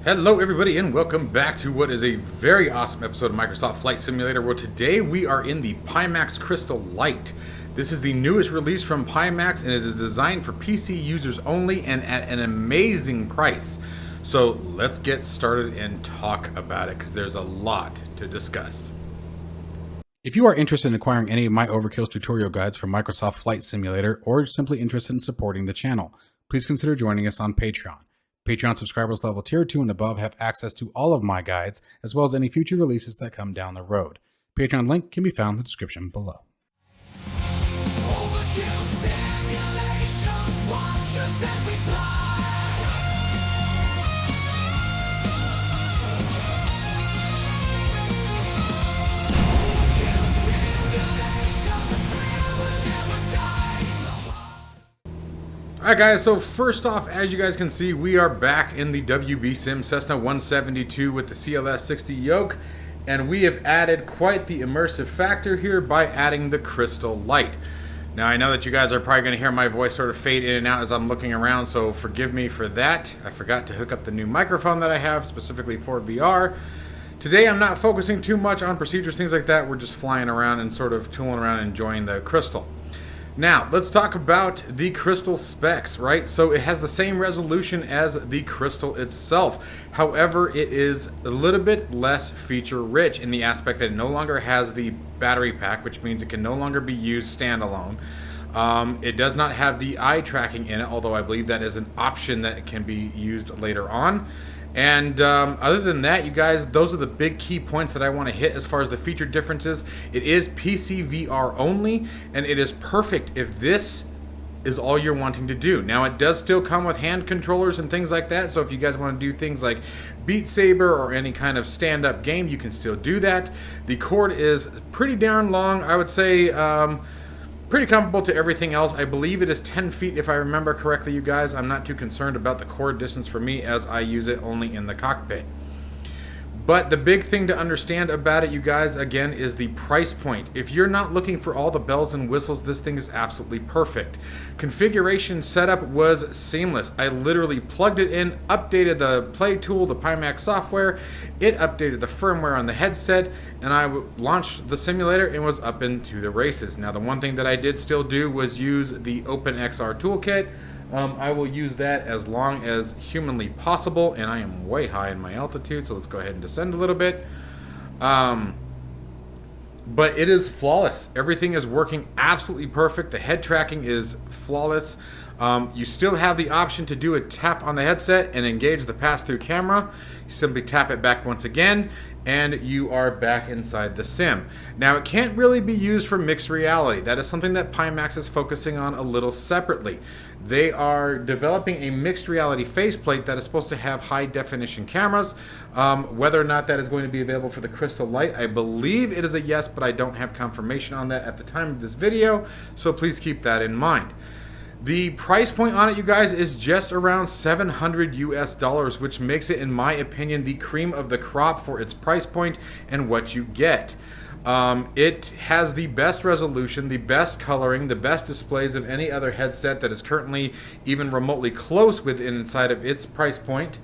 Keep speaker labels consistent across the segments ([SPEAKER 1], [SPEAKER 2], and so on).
[SPEAKER 1] Hello everybody and welcome back to what is a very awesome episode of Microsoft Flight Simulator, where today we are in the Pimax Crystal Light. This is the newest release from Pimax and it is designed for PC users only and at an amazing price. So let's get started and talk about it because there's a lot to discuss. If you are interested in acquiring any of my Overkill's tutorial guides for Microsoft Flight Simulator or simply interested in supporting the channel, please consider joining us on Patreon. Patreon subscribers level tier 2 and above have access to all of my guides, as well as any future releases that come down the road. Patreon link can be found in the description below.
[SPEAKER 2] Overkill simulations, watch us as we fly. Overkill simulations, a thrill will never die.
[SPEAKER 1] Alright guys, so first off, as you guys can see, we are back in the WB Sim Cessna 172 with the CLS 60 yoke, and we have added quite the immersive factor here by adding the Crystal Light. Now I know that you guys are probably going to hear my voice sort of fade in and out as I'm looking around, so forgive me for that. I forgot to hook up the new microphone that I have specifically for VR. Today I'm not focusing too much on procedures, things like that. We're just flying around and sort of tooling around and enjoying the Crystal. Now, let's talk about the Crystal specs, right? So it has the same resolution as the Crystal itself. However, it is a little bit less feature rich in the aspect that it no longer has the battery pack, which means it can no longer be used standalone. It does not have the eye tracking in it, although I believe that is an option that can be used later on. And other than that, you guys, those are the big key points that I want to hit as far as the feature differences. It is PC VR only, and it is perfect if this is all you're wanting to do. Now, it does still come with hand controllers and things like that, so if you guys want to do things like Beat Saber or any kind of stand-up game, you can still do that. The cord is pretty darn long, I would say. Pretty comparable to everything else. I believe it is 10 feet if I remember correctly, you guys. I'm not too concerned about the cord distance for me as I use it only in the cockpit. But the big thing to understand about it, you guys, again, is the price point. If you're not looking for all the bells and whistles, this thing is absolutely perfect. Configuration setup was seamless. I literally plugged it in, updated the Play tool, the Pimax software, it updated the firmware on the headset, and I launched the simulator and was up into the races. Now, the one thing that I did still do was use the OpenXR toolkit. I will use that as long as humanly possible, and I am way high in my altitude, so let's go ahead and descend a little bit. But it is flawless. Everything is working absolutely perfect. The head tracking is flawless. You still have the option to do a tap on the headset and engage the pass-through camera. You simply tap it back once again, and you are back inside the sim. Now, it can't really be used for mixed reality. That is something that Pimax is focusing on a little separately. They are developing a mixed reality faceplate that is supposed to have high definition cameras. Whether or not that is going to be available for the Crystal Light, I believe it is a yes, but I don't have confirmation on that at the time of this video, so please keep that in mind. The price point on it, you guys, is just around $700 US, which makes it, in my opinion, the cream of the crop for its price point and what you get. It has the best resolution, the best coloring, the best displays of any other headset that is currently even remotely close within inside of its price point.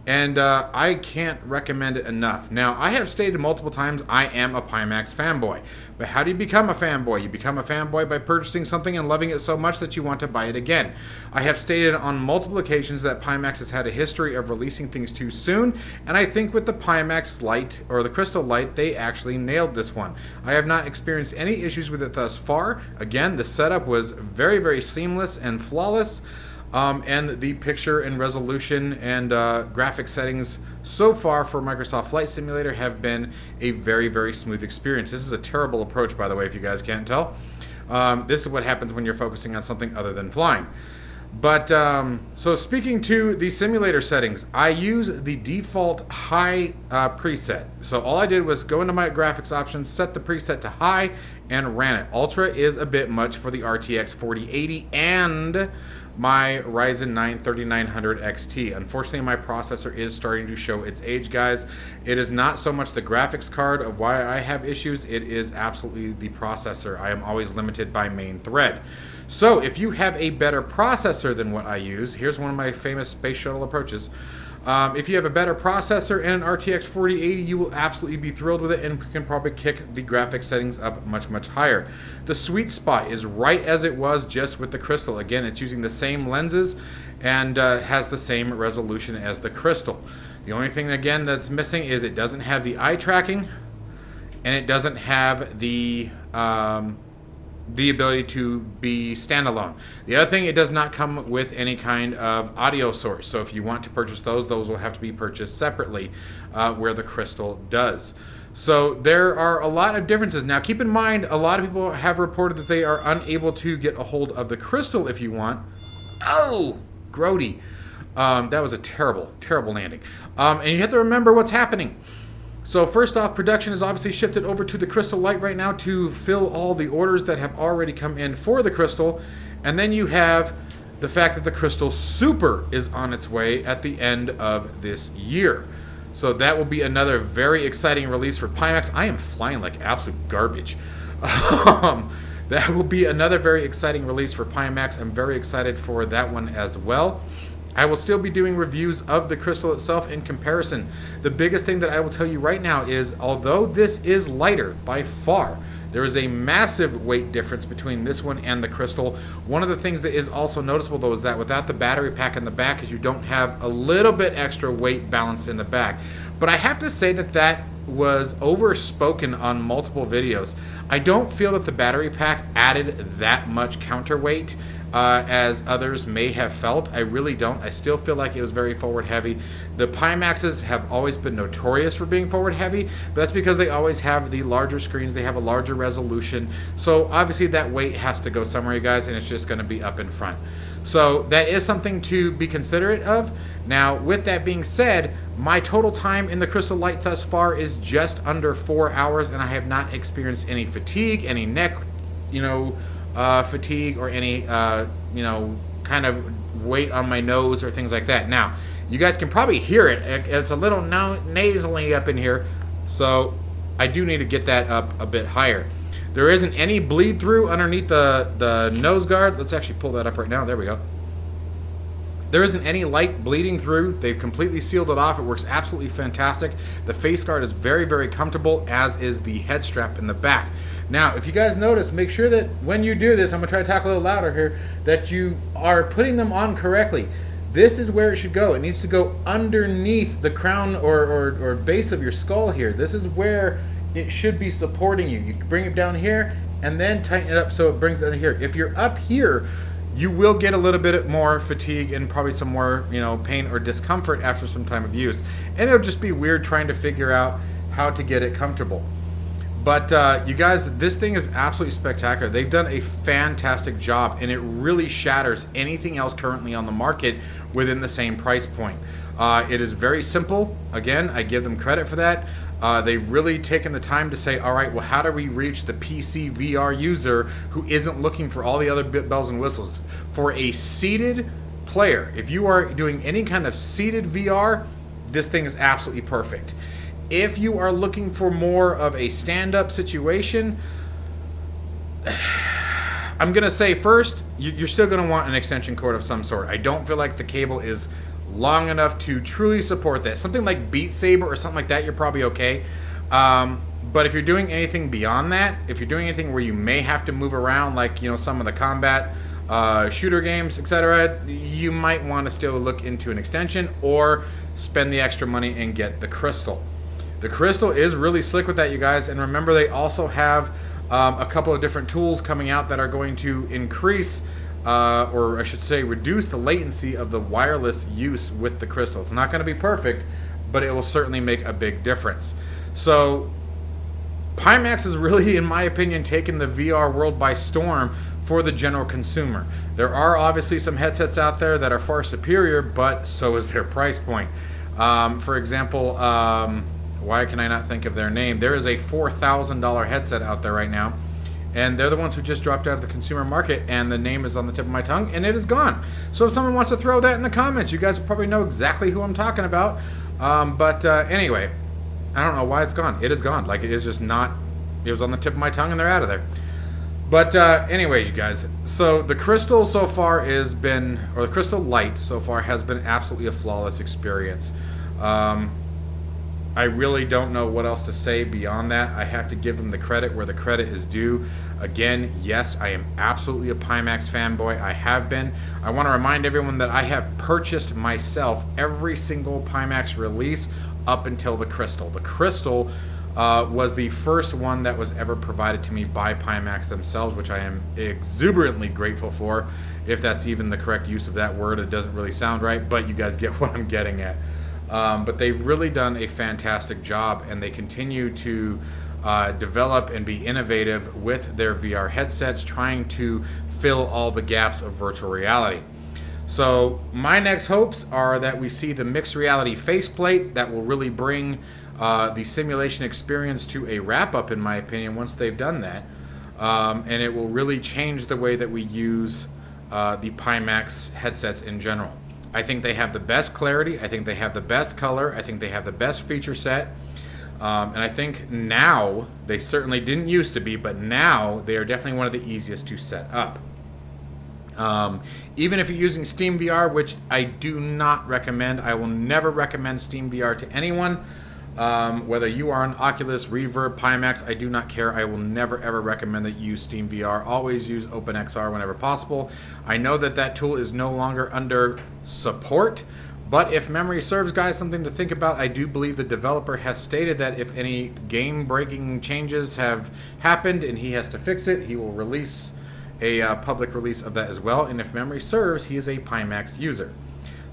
[SPEAKER 1] And I can't recommend it enough. Now, I have stated multiple times I am a Pimax fanboy. But how do you become a fanboy? You become a fanboy by purchasing something and loving it so much that you want to buy it again. I have stated on multiple occasions that Pimax has had a history of releasing things too soon. And I think with the Pimax Light, or the Crystal Light, they actually nailed this one. I have not experienced any issues with it thus far. Again, the setup was very, very seamless and flawless. And the picture and resolution and graphic settings so far for Microsoft Flight Simulator have been a very, very smooth experience. This is a terrible approach, by the way, if you guys can't tell. This is what happens when you're focusing on something other than flying. But, so speaking to the simulator settings, I use the default high preset. So all I did was go into my graphics options, set the preset to high, and ran it. Ultra is a bit much for the RTX 4080 and my Ryzen 9 3900 XT. Unfortunately, my processor is starting to show its age, guys. It is not so much the graphics card of why I have issues, it is absolutely the processor. I am always limited by main thread. So if you have a better processor than what I use, here's one of my famous space shuttle approaches. If you have a better processor and an RTX 4080, you will absolutely be thrilled with it and can probably kick the graphics settings up much, much higher. The sweet spot is right as it was just with the Crystal. Again, it's using the same lenses and has the same resolution as the Crystal. The only thing, again, that's missing is it doesn't have the eye tracking and it doesn't have the ability to be standalone. The other thing, it does not come with any kind of audio source. So if you want to purchase those will have to be purchased separately, where the Crystal does. So there are a lot of differences. Now keep in mind, a lot of people have reported that they are unable to get a hold of the Crystal if you want. Oh, grody. That was a terrible, terrible landing. And you have to remember what's happening. So first off, production is obviously shifted over to the Crystal Light right now to fill all the orders that have already come in for the Crystal. And then you have the fact that the Crystal Super is on its way at the end of this year. So that will be another very exciting release for Pimax. I am flying like absolute garbage. That will be another very exciting release for Pimax. I'm very excited for that one as well. I will still be doing reviews of the Crystal itself in comparison. The biggest thing that I will tell you right now is, although this is lighter by far, there is a massive weight difference between this one and the Crystal. One of the things that is also noticeable though is that without the battery pack in the back, is you don't have a little bit extra weight balanced in the back. But I have to say that that was overspoken on multiple videos. I don't feel that the battery pack added that much counterweight as others may have felt. I really don't. I still feel like it was very forward heavy. The Pimaxes have always been notorious for being forward heavy, but that's because they always have the larger screens, they have a larger resolution. So obviously that weight has to go somewhere, you guys, and it's just going to be up in front. So that is something to be considerate of. Now, with that being said, my total time in the Crystal Light thus far is just under 4 hours, and I have not experienced any fatigue, any neck, fatigue, or any, kind of weight on my nose or things like that. Now, you guys can probably hear it. It's a little nasally up in here, so I do need to get that up a bit higher. There isn't any bleed through underneath the nose guard. Let's actually pull that up right now. There we go. There isn't any light bleeding through. They've completely sealed it off. It works absolutely fantastic. The face guard is very, very comfortable, as is the head strap in the back. Now, if you guys notice, make sure that when you do this, I'm going to try to talk a little louder here, that you are putting them on correctly. This is where it should go. It needs to go underneath the crown or base of your skull here. This is where it should be supporting you. You bring it down here and then tighten it up so it brings it under here. If you're up here, you will get a little bit more fatigue and probably some more, pain or discomfort after some time of use. And it'll just be weird trying to figure out how to get it comfortable. But you guys, this thing is absolutely spectacular. They've done a fantastic job, and it really shatters anything else currently on the market within the same price point. It is very simple. Again, I give them credit for that. They've really taken the time to say, all right, well, how do we reach the PC VR user who isn't looking for all the other bells and whistles? For a seated player, if you are doing any kind of seated VR, this thing is absolutely perfect. If you are looking for more of a stand-up situation, I'm going to say first, you're still going to want an extension cord of some sort. I don't feel like the cable is long enough to truly support that. Something like Beat Saber or something like that, you're probably okay. But if you're doing anything beyond that, if you're doing anything where you may have to move around, like some of the combat shooter games, etc., you might want to still look into an extension or spend the extra money and get the Crystal. The Crystal is really slick with that, you guys, and remember they also have a couple of different tools coming out that are going to increase, or I should say reduce the latency of the wireless use with the Crystal. It's not going to be perfect, but it will certainly make a big difference. So Pimax has really, in my opinion, taken the VR world by storm for the general consumer. There are obviously some headsets out there that are far superior, but so is their price point. For example, why can I not think of their name? There is a $4,000 headset out there right now, and they're the ones who just dropped out of the consumer market, and the name is on the tip of my tongue, and it is gone. So if someone wants to throw that in the comments, you guys will probably know exactly who I'm talking about. Anyway, I don't know why it's gone. It is gone. Like, it is just not, it was on the tip of my tongue, and they're out of there. But anyways, you guys, so the Crystal so far has been, or the Crystal Light so far has been absolutely a flawless experience. I really don't know what else to say beyond that. I have to give them the credit where the credit is due. Again, yes, I am absolutely a Pimax fanboy. I have been. I want to remind everyone that I have purchased myself every single Pimax release up until the Crystal. The Crystal was the first one that was ever provided to me by Pimax themselves, which I am exuberantly grateful for. If that's even the correct use of that word, it doesn't really sound right, but you guys get what I'm getting at. But they've really done a fantastic job, and they continue to develop and be innovative with their VR headsets, trying to fill all the gaps of virtual reality. So my next hopes are that we see the mixed reality faceplate that will really bring the simulation experience to a wrap-up, in my opinion, once they've done that. And it will really change the way that we use the Pimax headsets in general. I think they have the best clarity. I think they have the best color. I think they have the best feature set. And I think now, they certainly didn't used to be, but now they are definitely one of the easiest to set up. Even if you're using Steam VR, which I do not recommend, I will never recommend Steam VR to anyone. Whether you are on Oculus, Reverb, Pimax, I do not care. I will never ever recommend that you use Steam VR. Always use OpenXR whenever possible. I know that that tool is no longer under support, but if memory serves, guys, something to think about. I do believe the developer has stated that if any game-breaking changes have happened and he has to fix it, he will release a public release of that as well. And if memory serves, he is a Pimax user.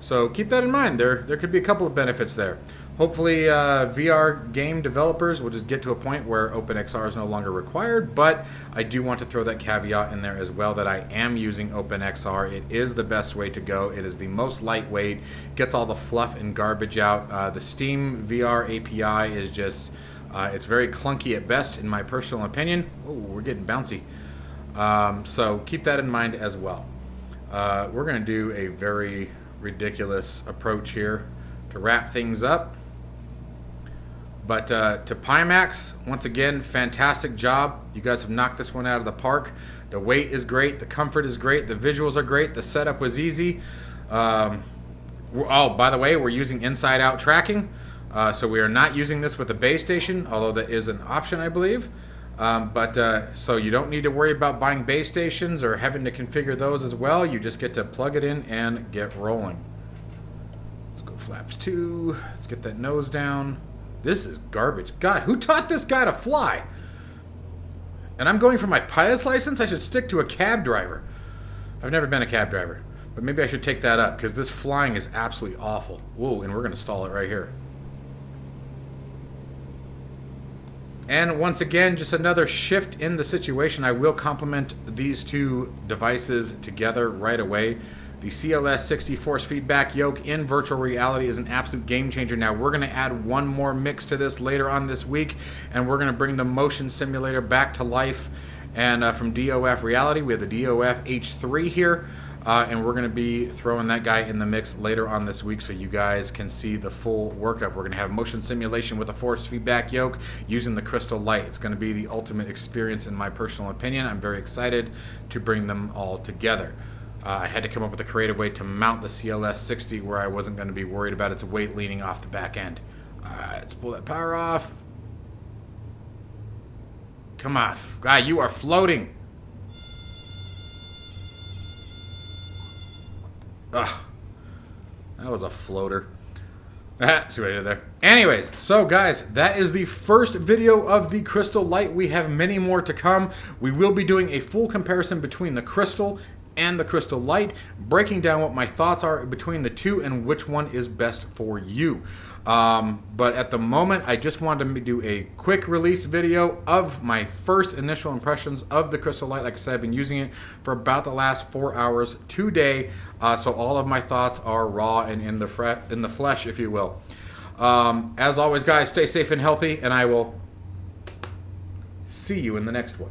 [SPEAKER 1] So keep that in mind. There could be a couple of benefits there. Hopefully VR game developers will just get to a point where OpenXR is no longer required, but I do want to throw that caveat in there as well that I am using OpenXR. It is the best way to go. It is the most lightweight, gets all the fluff and garbage out. The Steam VR API is just, it's very clunky at best in my personal opinion. Oh, we're getting bouncy. So keep that in mind as well. We're going to do a very ridiculous approach here to wrap things up. But to Pimax, once again, fantastic job. You guys have knocked this one out of the park. The weight is great. The comfort is great. The visuals are great. The setup was easy. Oh, by the way, we're using inside-out tracking. So we are not using this with the base station, although that is an option, I believe. So you don't need to worry about buying base stations or having to configure those as well. You just get to plug it in and get rolling. Let's go flaps 2. Let's get that nose down. This is garbage. God, who taught this guy to fly? And I'm going for my pilot's license? I should stick to a cab driver. I've never been a cab driver. But maybe I should take that up, because this flying is absolutely awful. Whoa, and we're going to stall it right here. And once again, just another shift in the situation. I will compliment these two devices together right away. The CLS60 force feedback yoke in virtual reality is an absolute game changer. Now we're going to add one more mix to this later on this week, and we're going to bring the motion simulator back to life. And from DOF Reality, we have the DOF H3 here, and we're going to be throwing that guy in the mix later on this week so you guys can see the full workup. We're going to have motion simulation with a force feedback yoke using the Crystal Light. It's going to be the ultimate experience in my personal opinion. I'm very excited to bring them all together. I had to come up with a creative way to mount the CLS60 where I wasn't going to be worried about its weight leaning off the back end. Alright, let's pull that power off. Come on, guy, you are floating. Ugh, that was a floater. See what I did there. Anyways, so guys, that is the first video of the Crystal Light. We have many more to come. We will be doing a full comparison between the Crystal and the Crystal Light, breaking down what my thoughts are between the two and which one is best for you. But at the moment, I just wanted to do a quick release video of my first initial impressions of the Crystal Light. Like I said, I've been using it for about the last 4 hours today, so all of my thoughts are raw and in the flesh, if you will. As always, guys, stay safe and healthy, and I will see you in the next one.